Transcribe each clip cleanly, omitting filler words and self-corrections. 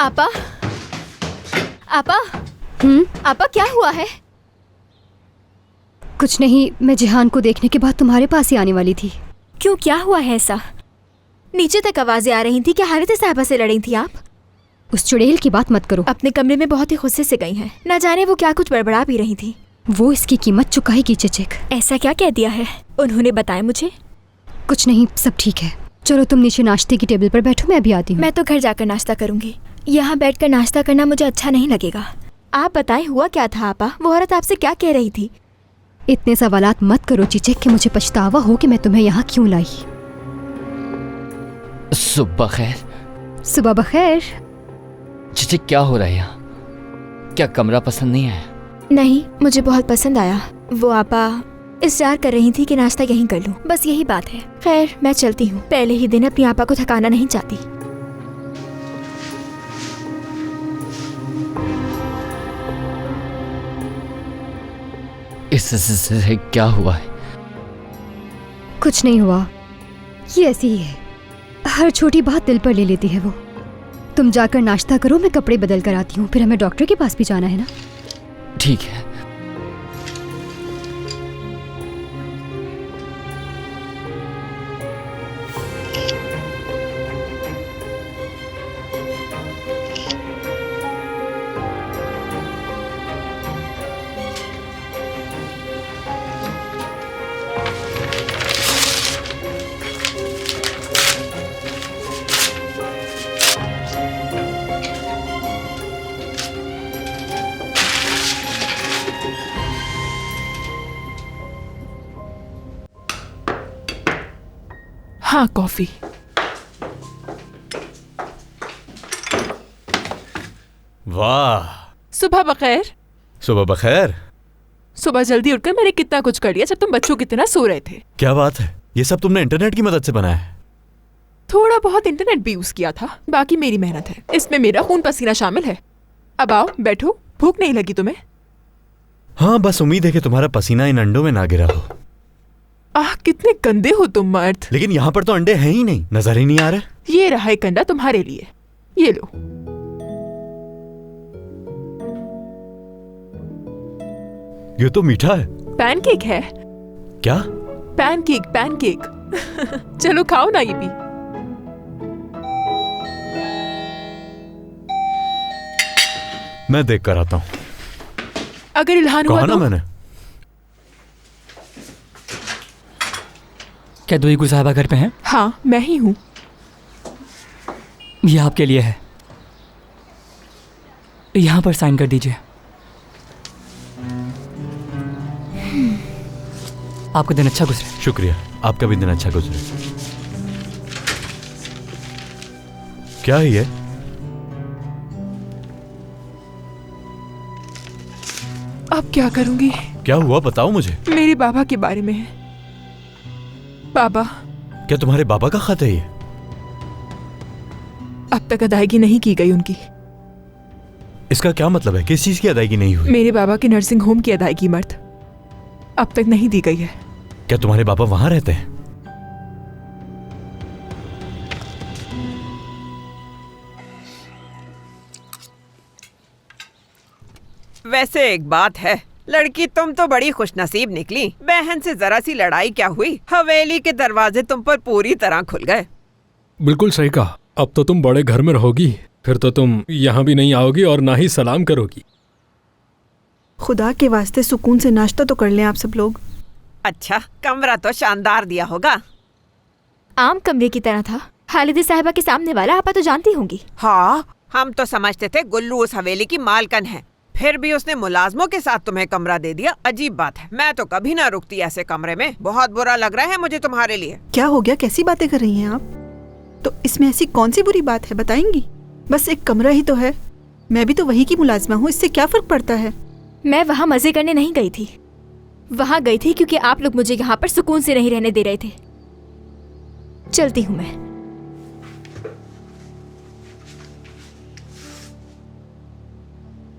आपा, आपा, आपा क्या हुआ है? कुछ नहीं, मैं जिहान को देखने के बाद तुम्हारे पास ही आने वाली थी। क्यों, क्या हुआ है ऐसा? नीचे तक आवाजें आ रही थी। क्या हारिता साहिबा से लड़ी थी आप? उस चुड़ैल की बात मत करो। अपने कमरे में बहुत ही गुस्से से गई हैं। ना जाने वो क्या कुछ बड़बड़ा भी रही थी। वो इसकी कीमत चुकाएगी चिचिक। ऐसा क्या कह दिया है उन्होंने? बताया मुझे। कुछ नहीं, सब ठीक है। चलो तुम नीचे नाश्ते की टेबल पर बैठो, मैं अभी आती हूँ। मैं तो घर जाकर नाश्ता करूंगी। यहाँ बैठकर नाश्ता करना मुझे अच्छा नहीं लगेगा। आप बताएं, हुआ क्या था आपा? वो औरत आपसे क्या कह रही थी? इतने सवालात मत करो चिचिक कि मुझे पछतावा हो कि मैं तुम्हें यहाँ क्यों लाई। सुबह खैर। सुबह बखैर। चिचिक, क्या हो रहा है यहाँ? क्या कमरा पसंद नहीं आया? नहीं, मुझे बहुत पसंद आया। वो आपा इसरार कर रही थी कि नाश्ता यहीं कर लूं, बस यही बात है। खैर, मैं चलती हूँ। पहले ही दिन अपनी आपा को थकाना नहीं चाहती। इससे क्या हुआ है? कुछ नहीं हुआ, ये ऐसी ही है। हर छोटी बात दिल पर ले लेती है वो। तुम जाकर नाश्ता करो, मैं कपड़े बदल कर आती हूँ। फिर हमें डॉक्टर के पास भी जाना है ना। ठीक है। हाँ, कॉफी। वाह, सुबह बखैर। सुबह बखैर। सुबह जल्दी उठकर मैंने कितना कुछ कर लिया जब तुम बच्चों की तरह सो रहे थे। क्या बात है, ये सब तुमने इंटरनेट की मदद से बनाया है? थोड़ा बहुत इंटरनेट भी यूज किया था, बाकी मेरी मेहनत है। इसमें मेरा खून पसीना शामिल है। अब आओ बैठो। भूख नहीं लगी तुम्हें? हाँ, बस उम्मीद है कि तुम्हारा पसीना इन अंडों में ना गिरा हो। आह, कितने गंदे हो तुम मर्द। लेकिन यहाँ पर तो अंडे हैं ही नहीं, नजर ही नहीं आ रहे। ये रहा एक अंडा तुम्हारे लिए, ये लो। ये तो मीठा है। पैनकेक है। क्या? Pancake, pancake. चलो खाओ ना ये भी। मैं देख कर आता हूँ। अगर इल्हान हुआ कहा ना तो? मैंने। क्या दुईगु साहबा घर पे हैं? हाँ, मैं ही हूँ। ये आपके लिए है, यहाँ पर साइन कर दीजिए। आपका दिन अच्छा गुजरे। शुक्रिया, आपका भी दिन अच्छा गुजरे। क्या है ये? अब क्या करूंगी? क्या हुआ, बताओ मुझे। मेरे बाबा के बारे में है। बाबा। क्या तुम्हारे बाबा का खत है ये? अब तक अदायगी नहीं की गई उनकी। इसका क्या मतलब है? किस चीज की अदायगी नहीं हुई? मेरे बाबा के नर्सिंग होम की अदायगी मर्द अब तक नहीं दी गई है। क्या तुम्हारे बाबा वहां रहते हैं? वैसे एक बात है, लड़की तुम तो बड़ी खुशनसीब निकली। बहन से जरा सी लड़ाई क्या हुई, हवेली के दरवाजे तुम पर पूरी तरह खुल गए। बिल्कुल सही कहा। अब तो तुम बड़े घर में रहोगी, फिर तो तुम यहाँ भी नहीं आओगी और ना ही सलाम करोगी। खुदा के वास्ते सुकून से नाश्ता तो कर लें आप सब लोग। अच्छा, कमरा तो शानदार दिया होगा। आम कमरे की तरह था। हालिदा साहिबा के सामने वाला आपा तो जानती होंगी। हाँ, हम तो समझते थे गुल्लू उस हवेली की मालकन है, फिर भी उसने मुलाजमों के साथ तुम्हें कमरा दे दिया। अजीब बात है, मैं तो कभी ना रुकती ऐसे कमरे में। बहुत बुरा लग रहा है मुझे तुम्हारे लिए। क्या हो गया, कैसी बातें कर रही हैं आप? तो इसमें ऐसी कौन सी बुरी बात है, बताएंगी? बस एक कमरा ही तो है। मैं भी तो वही की मुलाजमा हूँ, इससे क्या फर्क पड़ता है? मैं वहाँ मजे करने नहीं गई थी। वहाँ गई थी क्योंकि आप लोग मुझे यहाँ पर सुकून से नहीं रहने दे रहे थे। चलती हूँ मैं।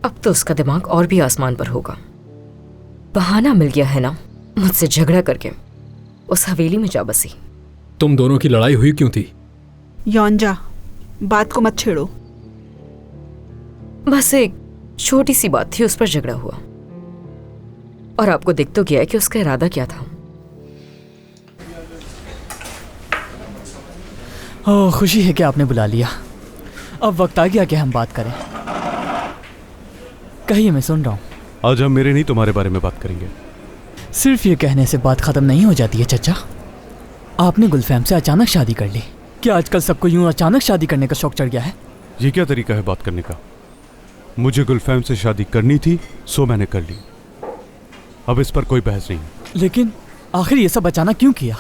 अब तो उसका दिमाग और भी आसमान पर होगा। बहाना मिल गया है ना, मुझसे झगड़ा करके उस हवेली में जा बसी। तुम दोनों की लड़ाई हुई क्यों थी? यौनजा, बात को मत छेड़ो। बस एक छोटी सी बात थी, उस पर झगड़ा हुआ और आपको दिख तो गया कि उसका इरादा क्या था। ओह, खुशी है कि आपने बुला लिया। अब वक्त आ गया कि हम बात करें। कहिए, मैं सुन रहा हूँ। आज हम मेरे नहीं तुम्हारे बारे में बात करेंगे। सिर्फ ये कहने से बात खत्म नहीं हो जाती है चचा। आपने गुलफैम से अचानक शादी कर ली। क्या आजकल सबको यूं अचानक शादी करने का शौक चढ़ गया है? ये क्या तरीका है बात करने का? मुझे गुलफैम से शादी करनी थी, सो मैंने कर ली। अब इस पर कोई बहस नहीं। लेकिन आखिर ये सब अचानक क्यों किया?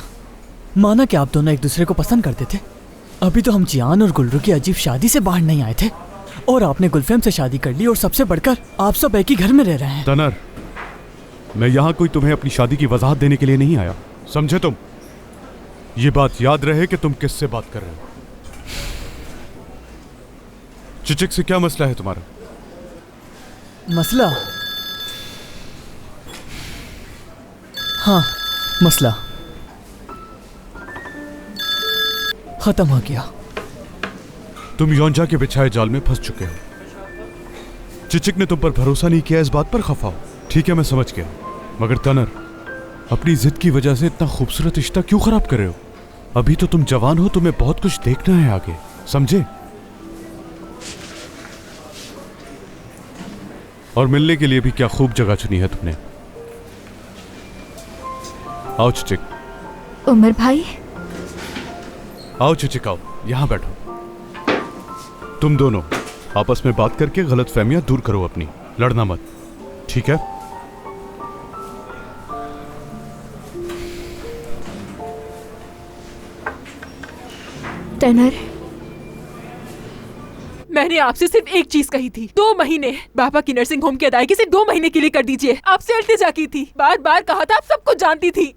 माना कि आप दोनों एक दूसरे को पसंद करते थे। अभी तो हम जियान और गुलरू की अजीब शादी से बाहर नहीं आए थे और आपने गुलफैम से शादी कर ली, और सबसे बढ़कर आप सब एक ही घर में रह रहे हैं। तनर, मैं यहाँ कोई तुम्हें अपनी शादी की वजाहत देने के लिए नहीं आया, समझे तुम? ये बात याद रहे कि तुम किससे बात कर रहे हो। चिचिक से क्या मसला है तुम्हारा? मसला? हाँ, मसला खत्म हो गया। तुम योंजा के बिछाए जाल में फंस चुके हो। चिचिक ने तुम पर भरोसा नहीं किया, इस बात पर खफा हो। ठीक है, मैं समझ गया, मगर तनर, अपनी जिद की वजह से इतना खूबसूरत रिश्ता क्यों खराब कर रहे हो? अभी तो तुम जवान हो, तुम्हें बहुत कुछ देखना है आगे, समझे? और मिलने के लिए भी क्या खूब जगह चुनी है तुमने। आओ चिचिक। उमर भाई। आओ चिचिक, आओ, यहां बैठो। तुम दोनों आपस में बात करके गलतफहमियां दूर करो अपनी, लड़ना मत, ठीक है? टनर, मैंने आपसे सिर्फ एक चीज कही थी। 2 महीने बाबा की नर्सिंग होम की अदायगी सिर्फ 2 महीने के लिए कर दीजिए। आपसे इल्तिजा की थी, बार बार कहा था, आप सब कुछ जानती थी।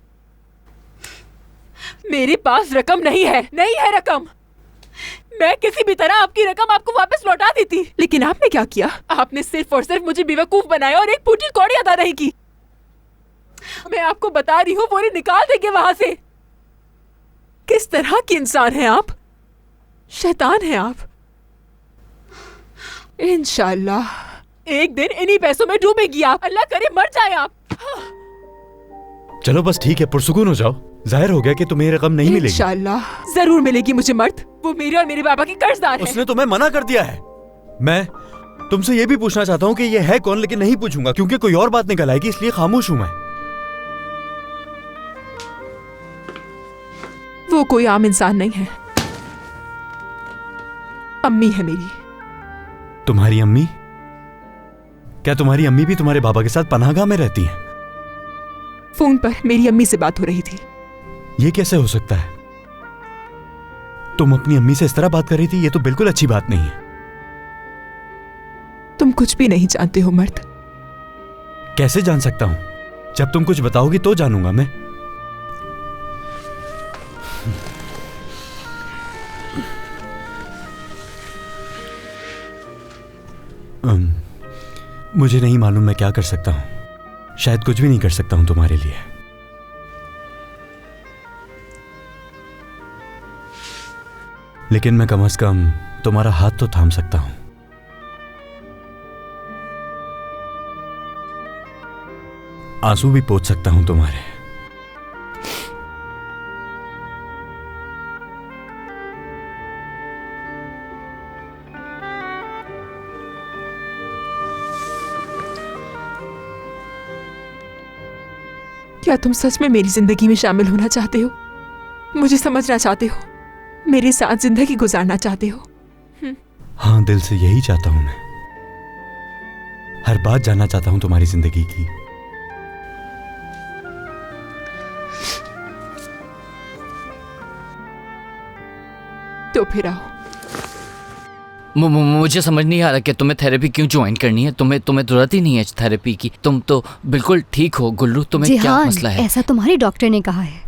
मेरे पास रकम नहीं है रकम। मैं किसी भी तरह आपकी रकम आपको वापस लौटा देती, लेकिन आपने क्या किया? आपने सिर्फ और सिर्फ मुझे बेवकूफ बनाया और एक फूटी कौड़ी अदा नहीं की। मैं आपको बता रही हूँ, वो निकाल देंगे वहां से। किस तरह की इंसान हैं आप? शैतान हैं आप। इंशाल्लाह एक दिन इन्हीं पैसों में डूबेगी आप। अल्लाह करे मर जाए आप। चलो बस ठीक है, पुरसुकून हो जाओ। जाहिर हो गया कि तुम्हें रकम नहीं मिलेगी। इंशाल्लाह जरूर मिलेगी मुझे मर्द। वो मेरे और मेरे बाबा के कर्जदार हैं। उसने तुम्हें मना कर दिया है। मैं तुमसे ये भी पूछना चाहता हूँ कि ये है कौन, लेकिन नहीं पूछूंगा क्योंकि कोई और बात निकल आएगी, इसलिए खामोश हूं मैं। वो कोई आम इंसान नहीं है, अम्मी है मेरी। तुम्हारी अम्मी? क्या तुम्हारी अम्मी भी तुम्हारे बाबा के साथ पनाहगाह में रहती हैं? फोन पर मेरी अम्मी से बात हो रही थी। ये कैसे हो सकता है? तुम अपनी अम्मी से इस तरह बात कर रही थी, ये तो बिल्कुल अच्छी बात नहीं है। तुम कुछ भी नहीं जानते हो मर्द। कैसे जान सकता हूं? जब तुम कुछ बताओगी तो जानूंगा मैं। मुझे नहीं मालूम मैं क्या कर सकता हूं। शायद कुछ भी नहीं कर सकता हूं तुम्हारे लिए। लेकिन मैं कम से कम तुम्हारा हाथ तो थाम सकता हूं। आंसू भी पोंछ सकता हूं तुम्हारे। क्या तुम सच में मेरी जिंदगी में शामिल होना चाहते हो? मुझे समझना चाहते हो? मेरे साथ जिंदगी गुजारना चाहते हो? हाँ, दिल से यही चाहता हूं मैं। हर बात जानना चाहता हूं तुम्हारी जिंदगी की। तो फिर आओ। मुझे समझ नहीं आ रहा कि तुम्हें थेरेपी क्यों ज्वाइन करनी है। तुम्हें जरूरत ही नहीं है थेरेपी की। तुम तो बिल्कुल ठीक हो गुल्लू। तुम्हें क्या मसला है? ऐसा तुम्हारे डॉक्टर ने कहा है।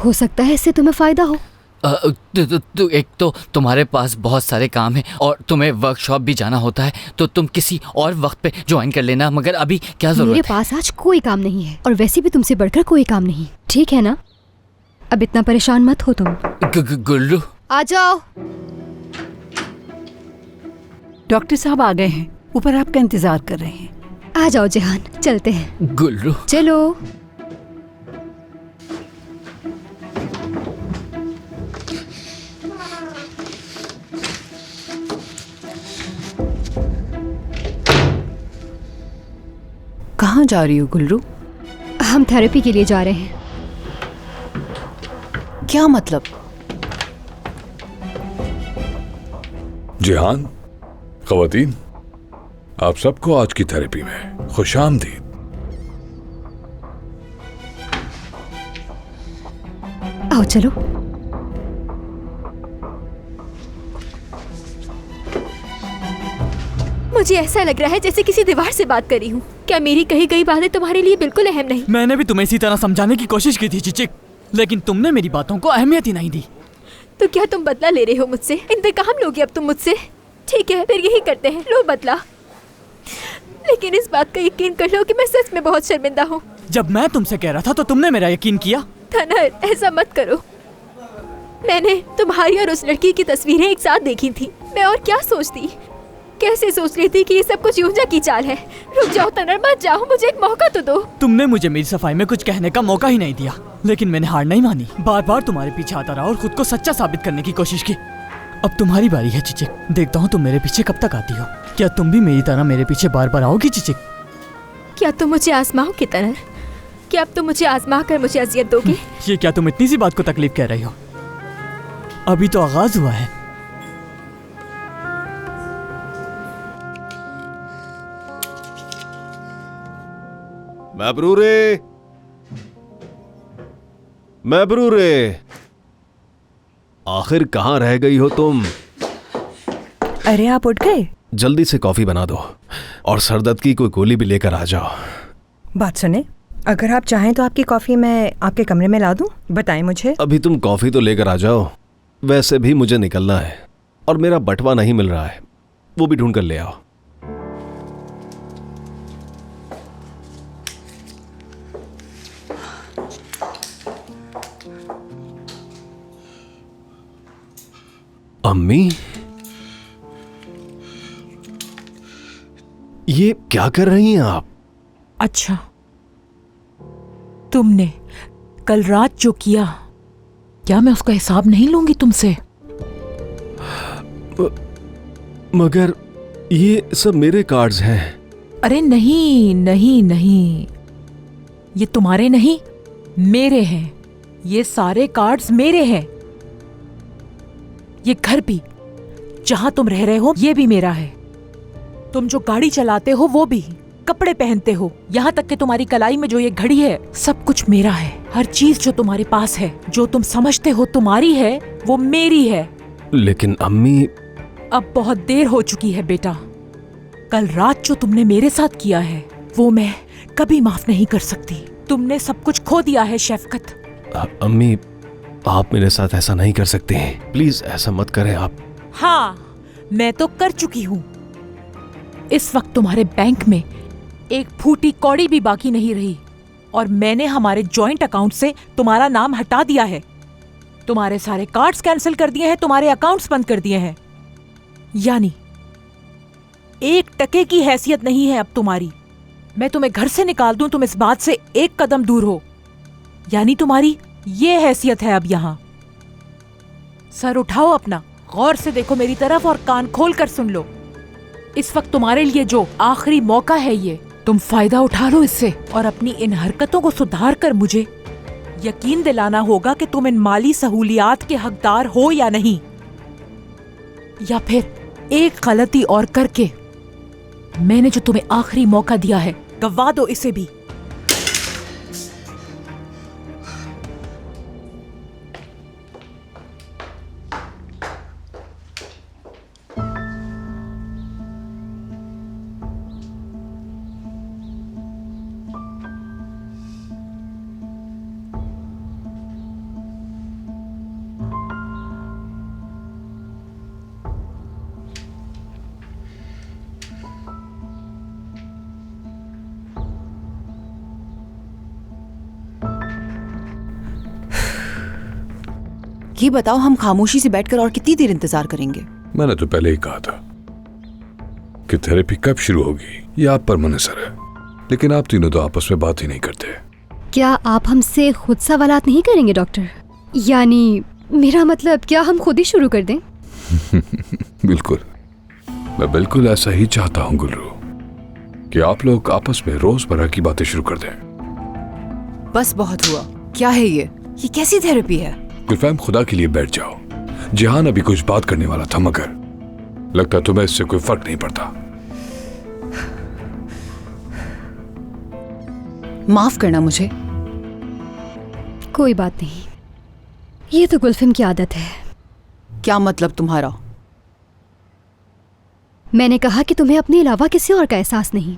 हो सकता है इससे तुम्हें फायदा हो। एक तो तुम्हारे पास बहुत सारे काम हैं और तुम्हें वर्कशॉप भी जाना होता है, तो तुम किसी और वक्त पे ज्वाइन कर लेना। मगर अभी क्या जरूरत है? मेरे पास आज कोई काम नहीं है और वैसे भी तुमसे बढ़कर कोई काम नहीं, ठीक है ना? अब इतना परेशान मत हो तुम। गुल्लू आ जाओ। डॉक्टर साहब आ गए हैं। ऊपर आपका इंतजार कर रहे हैं। आ जाओ जिहान, चलते हैं। गुल्रू, चलो। कहाँ जा रही हो गुल्रू? हम थेरेपी के लिए जा रहे हैं। क्या मतलब? जिहान, ख़वातीन, आप सबको आज की थेरेपी में खुशामदीद। आओ चलो। मुझे ऐसा लग रहा है जैसे किसी दीवार से बात कर रही हूँ। क्या मेरी कही गई बातें तुम्हारे लिए बिल्कुल अहम नहीं? मैंने भी तुम्हें इसी तरह समझाने की कोशिश की थी चिचिक, लेकिन तुमने मेरी बातों को अहमियत ही नहीं दी। तो क्या तुम बदला ले रहे हो मुझसे? इंतकाम लोगे अब तुम मुझसे? ठीक है, फिर यही करते हैं, लो बदला। लेकिन इस बात का यकीन कर लो कि मैं सच में बहुत शर्मिंदा हूँ। जब मैं तुमसे कह रहा था तो तुमने मेरा यकीन किया। तनर, ऐसा मत करो। मैंने तुम्हारी और उस लड़की की तस्वीरें एक साथ देखी थी। मैं और क्या सोचती, कैसे सोच रही थी कि ये सब कुछ यूंजा की चाल है। रुक जाओ तनर, मत जाओ, मुझे एक मौका तो दो। तुमने मुझे मेरी सफाई में कुछ कहने का मौका ही नहीं दिया, लेकिन मैंने हार नहीं मानी। बार बार तुम्हारे पीछे आता रहा और खुद को सच्चा साबित करने की कोशिश की। अब तुम्हारी बारी है चिचिक, देखता हूँ तुम मेरे पीछे कब तक आती हो। क्या तुम भी मेरी तरह मेरे पीछे बार बार आओगी चिचिक? क्या तुम मुझे आजमाओगे तनर? क्या अब तुम मुझे आजमा कर मुझे अजियत दोगे? ये क्या तुम इतनी सी बात को तकलीफ कह रही हो? अभी तो आगाज हुआ है। महबरूरे, महबरूरे, आखिर कहाँ रह गई हो तुम? अरे आप उठ गए? जल्दी से कॉफी बना दो और सरदर्द की कोई गोली भी लेकर आ जाओ। बात सुने, अगर आप चाहें तो आपकी कॉफी मैं आपके कमरे में ला दूं। बताएं मुझे। अभी तुम कॉफी तो लेकर आ जाओ। वैसे भी मुझे निकलना है और मेरा बटवा नहीं मिल रहा है, वो भी ढूंढ कर ले आओ। अम्मी, ये क्या कर रही हैं आप? अच्छा, तुमने कल रात जो किया, क्या मैं उसका हिसाब नहीं लूंगी तुमसे? मगर ये सब मेरे कार्ड्स हैं। अरे नहीं नहीं नहीं, ये तुम्हारे नहीं, मेरे हैं। ये सारे कार्ड्स मेरे हैं। ये घर भी जहां तुम रह रहे हो ये भी मेरा है। तुम जो गाड़ी चलाते हो वो भी, कपड़े पहनते हो, यहाँ तक कि तुम्हारी कलाई में जो ये घड़ी है, सब कुछ मेरा है। हर चीज जो तुम्हारे पास है, जो तुम समझते हो तुम्हारी है, वो मेरी है। लेकिन अम्मी, अब बहुत देर हो चुकी है बेटा। कल रात जो तुमने मेरे साथ किया है वो मैं कभी माफ नहीं कर सकती। तुमने सब कुछ खो दिया है शफकत। अम्मी, आप मेरे साथ ऐसा नहीं कर सकते हैं, प्लीज ऐसा मत करें आप। हाँ, मैं तो कर चुकी हूँ। इस वक्त तुम्हारे बैंक में एक फूटी कौड़ी भी बाकी नहीं रही और मैंने हमारे जॉइंट अकाउंट से तुम्हारा नाम हटा दिया है। तुम्हारे सारे कार्ड्स कैंसिल कर दिए हैं, तुम्हारे अकाउंट्स बंद कर दिए हैं। यानी 1 टके की हैसियत नहीं है अब तुम्हारी। मैं तुम्हें घर से निकाल दूं, तुम इस बात से 1 कदम दूर हो। यानी तुम्हारी ये हैसियत है अब यहाँ। सर उठाओ अपना, गौर से देखो मेरी तरफ और कान खोल कर सुन लो। इस वक्त तुम्हारे लिए जो आखिरी मौका है, ये तुम फायदा उठा लो इससे और अपनी इन हरकतों को सुधार कर मुझे यकीन दिलाना होगा कि तुम इन माली सहूलियात के हकदार हो या नहीं, या फिर एक गलती और करके मैंने जो तुम्हें आखिरी मौका दिया है गवा दो इसे भी। ये बताओ, हम खामोशी से बैठकर और कितनी देर इंतजार करेंगे? मैंने तो पहले ही कहा था, कि थेरेपी कब शुरू होगी ये आप पर मुनहसर है, लेकिन आप तीनों तो आपस में बात ही नहीं करते। क्या आप हमसे खुद सवालात नहीं करेंगे डॉक्टर? यानी मेरा मतलब क्या हम खुद ही शुरू कर दें? बिल्कुल, मैं बिल्कुल ऐसा ही चाहता हूँ गुलरू, कि आप लोग आपस में रोजमर्रा की बातें शुरू कर दें। बस बहुत हुआ। क्या है ये कैसी थेरेपी है? गुलफैम, खुदा के लिए बैठ जाओ। जिहान अभी कुछ बात करने वाला था, मगर लगता तुम्हें इससे कोई फर्क नहीं पड़ता। माफ करना मुझे। कोई बात नहीं, ये तो गुलफिम की आदत है। क्या मतलब तुम्हारा? मैंने कहा कि तुम्हें अपने अलावा किसी और का एहसास नहीं।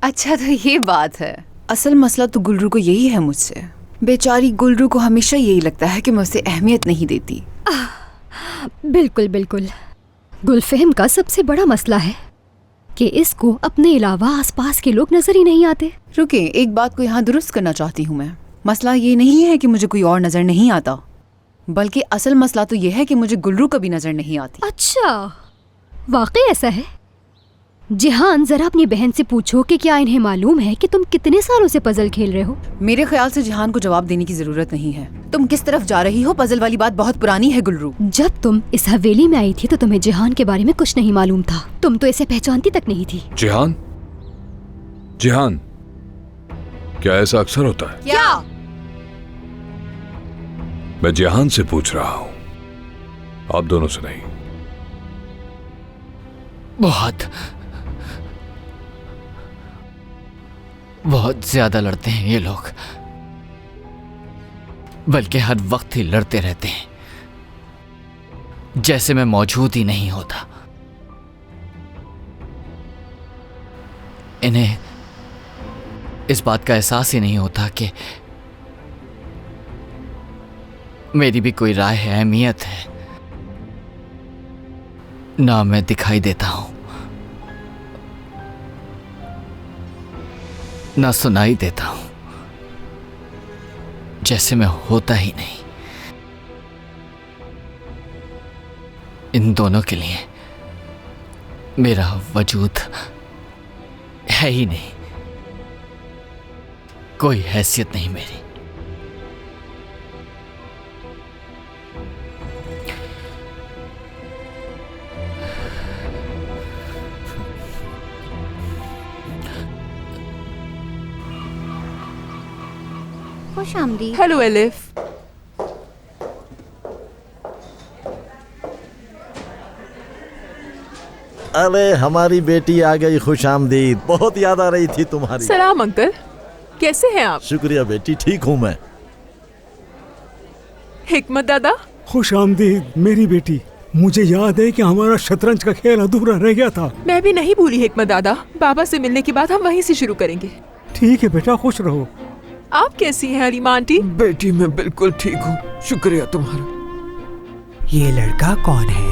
अच्छा तो ये बात है। असल मसला तो गुलरू को यही है मुझसे। बेचारी गुलरू को हमेशा यही लगता है कि मैं उसे अहमियत नहीं देती। बिल्कुल बिल्कुल, गुलफहम का सबसे बड़ा मसला है कि इसको अपने अलावा आसपास के लोग नजर ही नहीं आते। रुके, एक बात को यहाँ दुरुस्त करना चाहती हूँ मैं। मसला ये नहीं है कि मुझे कोई और नजर नहीं आता, बल्कि असल मसला तो ये है कि मुझे गुलरू कभी नजर नहीं आती। अच्छा, वाकई ऐसा है? जिहान, जरा अपनी बहन से पूछो कि क्या इन्हें मालूम है कि तुम कितने सालों से पजल खेल रहे हो? मेरे ख्याल से जिहान को जवाब देने की जरूरत नहीं है। तुम किस तरफ जा रही हो? पजल वाली बात बहुत पुरानी है गुलरू। जब तुम इस हवेली में आई थी तो तुम्हें जिहान के बारे में कुछ नहीं मालूम था। तुम तो इसे पहचानती तक नहीं थी। जिहान, जिहान, क्या ऐसा अक्सर होता है? क्या? मैं जिहान से पूछ रहा हूँ, आप दोनों से नहीं। बहुत ज्यादा लड़ते हैं ये लोग, बल्कि हर वक्त ही लड़ते रहते हैं, जैसे मैं मौजूद ही नहीं होता। इन्हें इस बात का एहसास ही नहीं होता कि मेरी भी कोई राय है, अहमियत है। ना मैं दिखाई देता हूं, ना सुनाई देता हूं, जैसे मैं होता ही नहीं। इन दोनों के लिए मेरा वजूद है ही नहीं, कोई हैसियत नहीं मेरी। खुश आमदीद। Hello elif. अरे हमारी बेटी आ गई, खुश आमदीद। बहुत याद आ रही थी तुम्हारी। सलाम अंकल, कैसे हैं आप? शुक्रिया बेटी, ठीक हूँ मैं। हिकमत दादा। खुश आमदीद मेरी बेटी। मुझे याद है कि हमारा शतरंज का खेल अधूरा रह गया था। मैं भी नहीं भूली हिकमत दादा। बाबा से मिलने के बाद हम वहीं से शुरू करेंगे। ठीक है बेटा, खुश रहो। आप कैसी हैं हलीमा आंटी? बेटी मैं बिल्कुल ठीक हूँ, शुक्रिया तुम्हारा। ये लड़का कौन है?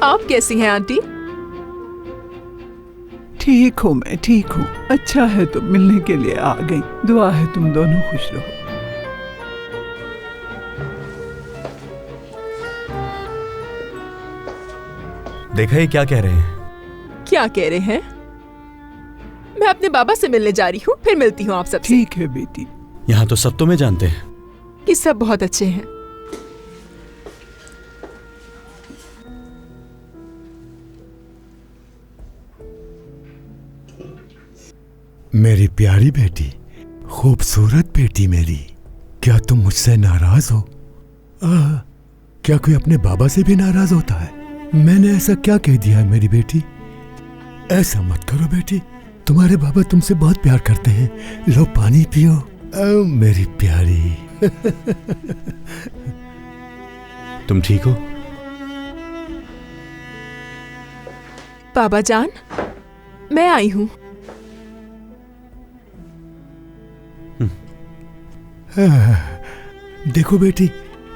आप कैसी हैं आंटी? ठीक हूँ मैं, ठीक हूँ। अच्छा है तुम मिलने के लिए आ गई। दुआ है तुम दोनों खुश रहो। देखा ये क्या कह रहे हैं? क्या कह रहे हैं? मैं अपने बाबा से मिलने जा रही हूँ, फिर मिलती हूँ आप सबसे। ठीक है बेटी। यहाँ तो सब तुम्हें जानते हैं कि सब बहुत अच्छे हैं। मेरी प्यारी बेटी, खूबसूरत बेटी मेरी, क्या तुम मुझसे नाराज हो? क्या कोई अपने बाबा से भी नाराज होता है? मैंने ऐसा क्या कह दिया है मेरी बेटी? ऐसा मत करो बेटी, तुम्हारे बाबा तुमसे बहुत प्यार करते हैं। लो पानी पियो। मेरी प्यारी। तुम ठीक हो? बाबा जान, मैं आई हूँ। देखो बेटी,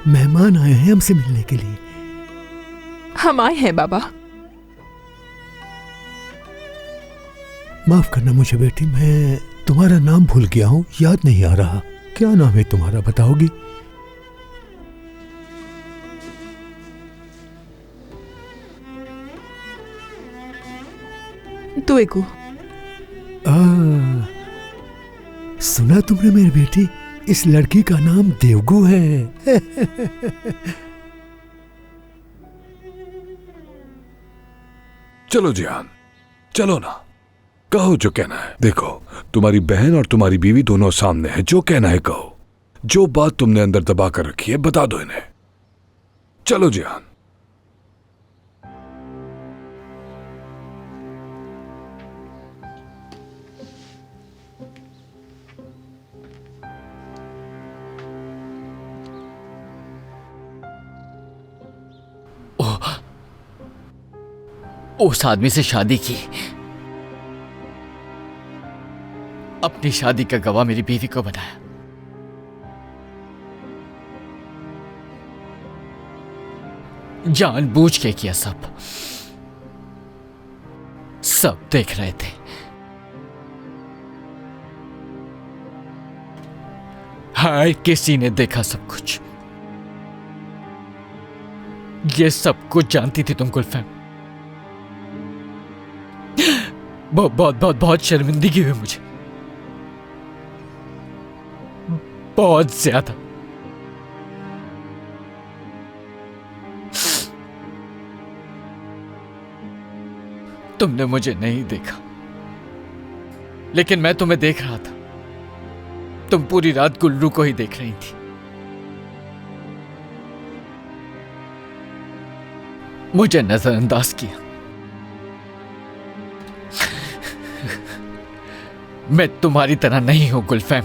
मेहमान आए हैं हमसे मिलने के लिए। हम आए हैं बाबा। माफ करना मुझे बेटी, मैं तुम्हारा नाम भूल गया हूँ, याद नहीं आ रहा। क्या नाम है तुम्हारा, बताओगी? तुएकू। सुना तुमने मेरी बेटी, इस लड़की का नाम देवगू है। चलो जियान, चलो ना, कहो जो कहना है। देखो, तुम्हारी बहन और तुम्हारी बीवी दोनों सामने है, जो कहना है कहो। जो बात तुमने अंदर दबा कर रखी है बता दो इन्हें। चलो जियान। उस आदमी से शादी की, अपनी शादी का गवाह मेरी बीवी को बनाया। जानबूझ के किया, सब देख रहे थे। हर किसी ने देखा सब कुछ। ये सब कुछ जानती थी तुम गुलफैम। बहुत शर्मिंदगी हुई मुझे, बहुत ज्यादा। तुमने मुझे नहीं देखा, लेकिन मैं तुम्हें देख रहा था। तुम पूरी रात गुल्लू को ही देख रही थी। मुझे नजरअंदाज किया। मैं तुम्हारी तरह नहीं हूं गुलफैम।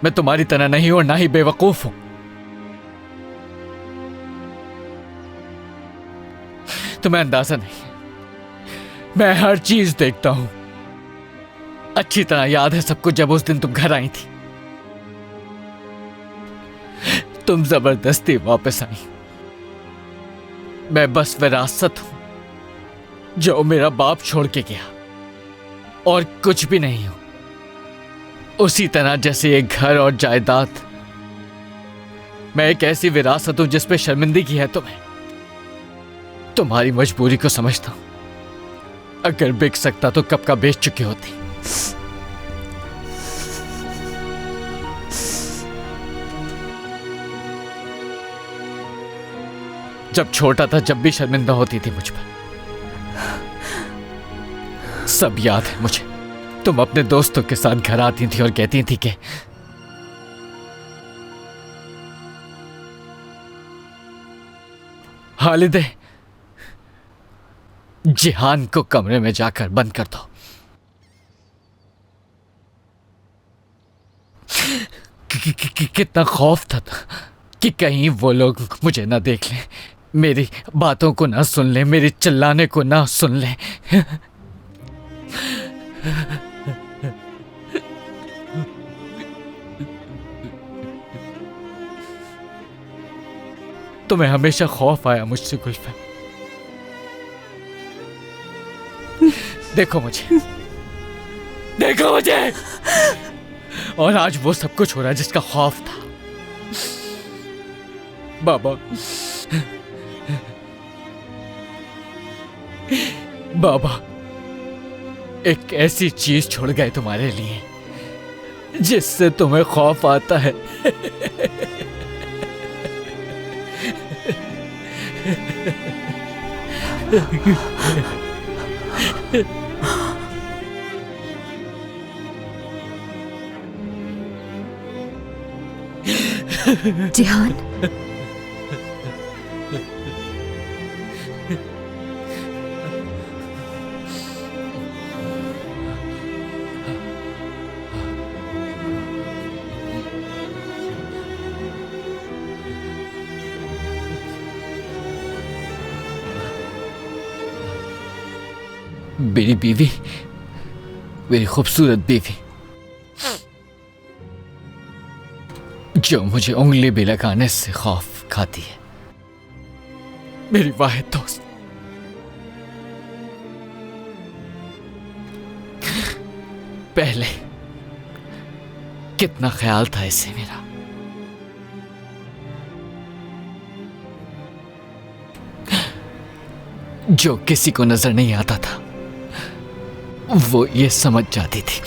मैं तुम्हारी तरह नहीं हूं और ना ही बेवकूफ हूं। तुम्हें अंदाजा नहीं, मैं हर चीज देखता हूं। अच्छी तरह याद है सब कुछ। जब उस दिन तुम घर आई थी, तुम जबरदस्ती वापस आई। मैं बस विरासत हूं जो मेरा बाप छोड़ के गया, और कुछ भी नहीं हूं। उसी तरह जैसे एक घर और जायदाद, मैं एक ऐसी विरासत हूं जिस पे शर्मिंदगी है तुम्हें। तुम्हारी मजबूरी को समझता हूं। अगर बिक सकता तो कब का बेच चुकी होती। जब छोटा था, जब भी शर्मिंदा होती थी मुझ पर। सब याद है मुझे। तुम अपने दोस्तों के साथ घर आती थी और कहती थी कि हालिदे, जिहान को कमरे में जाकर बंद कर दो। कितना खौफ था कि कहीं वो लोग मुझे ना देख लें, मेरी बातों को ना सुन लें, मेरे चिल्लाने को ना सुन लें। तुम्हें हमेशा खौफ आया मुझसे गुलफैम। देखो मुझे, देखो मुझे। और आज वो सब कुछ हो रहा है जिसका खौफ था। बाबा, बाबा एक ऐसी चीज छोड़ गए तुम्हारे लिए जिससे तुम्हें खौफ आता है। जिहान, मेरी बीवी, मेरी खूबसूरत बीवी, जो मुझे उंगली भी लगाने से खौफ खाती है। मेरी वाहिद दोस्त। कितना ख्याल था इसे मेरा। जो किसी को नजर नहीं आता था वो ये समझ जाती थी।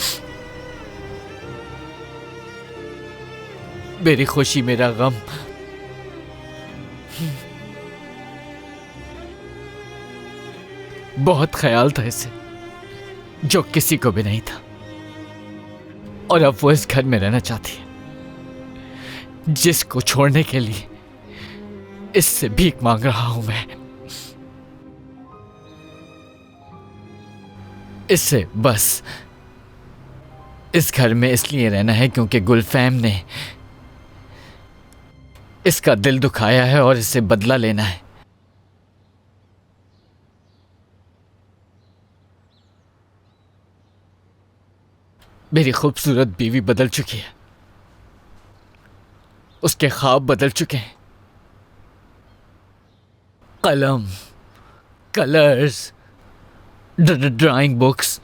मेरी खुशी, मेरा गम, बहुत ख्याल था इसे, जो किसी को भी नहीं था। और अब वो इस घर में रहना चाहती है, जिसको छोड़ने के लिए इससे भीख मांग रहा हूं मैं। इससे बस इस घर में इसलिए रहना है क्योंकि गुलफैम ने इसका दिल दुखाया है और इससे बदला लेना है। मेरी खूबसूरत बीवी बदल चुकी है, उसके ख्वाब बदल चुके हैं। कलम, कलर्स, ड्राइंग बुक्स,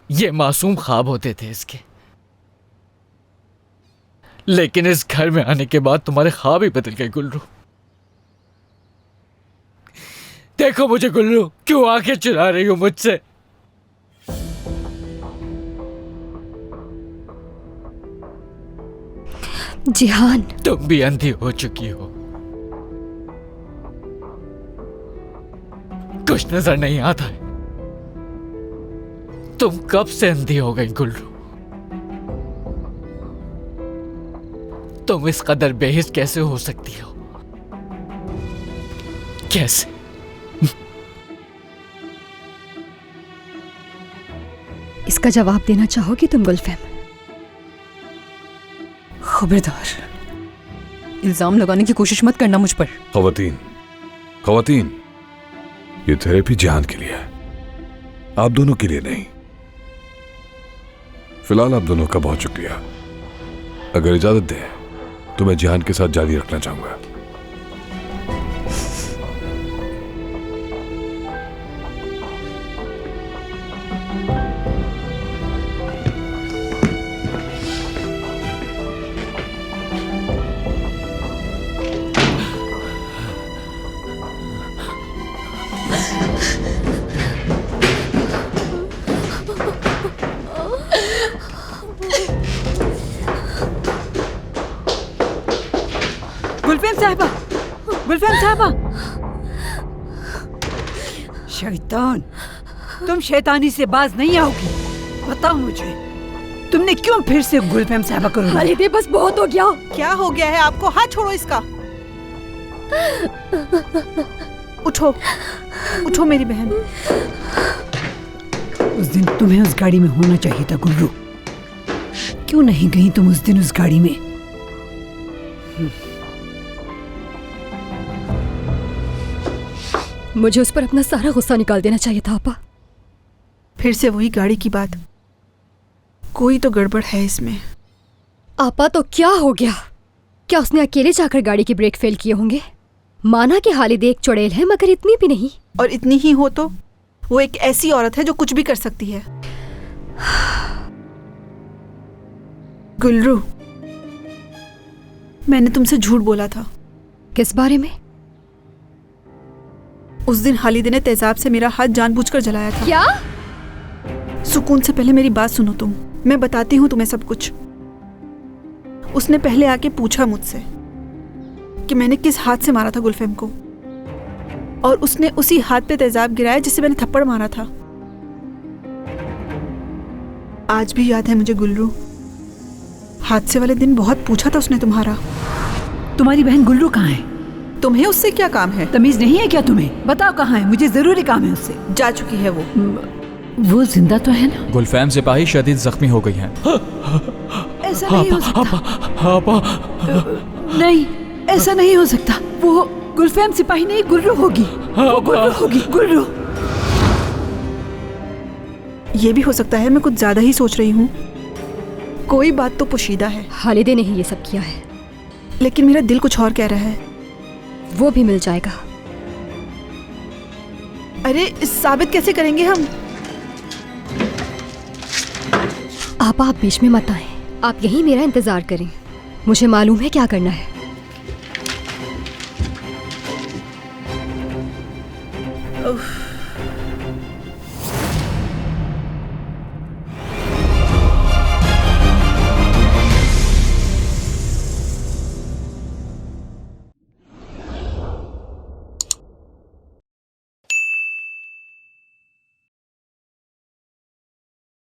ये मासूम ख्वाब होते थे इसके। लेकिन इस घर में आने के बाद तुम्हारे ख्वाब ही बदल गए गुल्लू। देखो मुझे गुल्लू, क्यों आंखें चुरा रही हो मुझसे? जिहान, तुम भी अंधी हो चुकी हो, कुछ नजर नहीं आता है। तुम कब से अंधी हो गई गुल्लू? तुम इस कदर बेहिस कैसे हो सकती हो? कैसे? इसका जवाब देना चाहोगी तुम गुलफैम? खबरदार, इल्जाम लगाने की कोशिश मत करना मुझ पर। खवातीन, ये थेरेपी जिहान के लिए है, आप दोनों के लिए नहीं। फिलहाल आप दोनों का बहुत शुक्रिया। अगर इजाजत दें तो मैं जिहान के साथ जारी रखना चाहूंगा। गुलफैम साहबा, शैतान, तुम शैतानी से बाज नहीं आओगी। बताओ मुझे, तुमने क्यों फिर से गुलफैम साहबा को रुलाया? खालिदे, बस बहुत हो गया। क्या हो गया है आपको? हाथ छोड़ो इसका। उठो, उठो मेरी बहन। उस दिन तुम्हें उस गाड़ी में होना चाहिए था गुल्लू। क्यों नहीं गई तुम उस दिन उस गाड़ी में? मुझे उस पर अपना सारा गुस्सा निकाल देना चाहिए था आपा। फिर से वही गाड़ी की बात। कोई तो गड़बड़ है इसमें। आपा, तो क्या हो गया? क्या उसने अकेले जाकर गाड़ी के ब्रेक फेल किए होंगे? माना कि हालिदे एक चुड़ैल है, मगर इतनी भी नहीं। और इतनी ही हो तो वो एक ऐसी औरत है जो कुछ भी कर सकती है। गुल्रू, मैंने तुमसे झूठ बोला था। किस बारे में? उस दिन हालिदे ने तेजाब से मेरा हाथ जानबूझकर जलाया था। क्या? सुकून से पहले मेरी बात सुनो तुम, मैं बताती हूँ तुम्हें सब कुछ। उसने पहले आके पूछा मुझसे कि मैंने किस हाथ से मारा था गुलफैम को, और उसने उसी हाथ पे तेजाब गिराया जिसे मैंने थप्पड़ मारा था। आज भी याद है मुझे गुल्रू, हादसे वाले दिन बहुत पूछा था उसने तुम्हारा। तुम्हारी बहन गुल्रू कहाँ है? तुम्हें उससे क्या काम है? तमीज नहीं है क्या तुम्हें? बताओ कहाँ है, मुझे जरूरी काम है उससे। जा चुकी है वो जिंदा तो है ना? गुलफैम सिपाही शदीद जख्मी हो गई हैं। ऐसा नहीं हो सकता। नहीं, ऐसा नहीं हो सकता। वो गुलफैम सिपाही नहीं, गुल्रू होगी। गुल्रू होगी, गुल्रू। ये भी हो सकता है मैं कुछ ज्यादा ही सोच रही हूँ। कोई बात तो पोशीदा है। हालिदे ने ही ये सब किया है, लेकिन मेरा दिल कुछ और कह रहा है। वो भी मिल जाएगा। अरे साबित कैसे करेंगे हम? आप बीच में मत आए। आप यहीं मेरा इंतजार करें, मुझे मालूम है क्या करना है। उफ।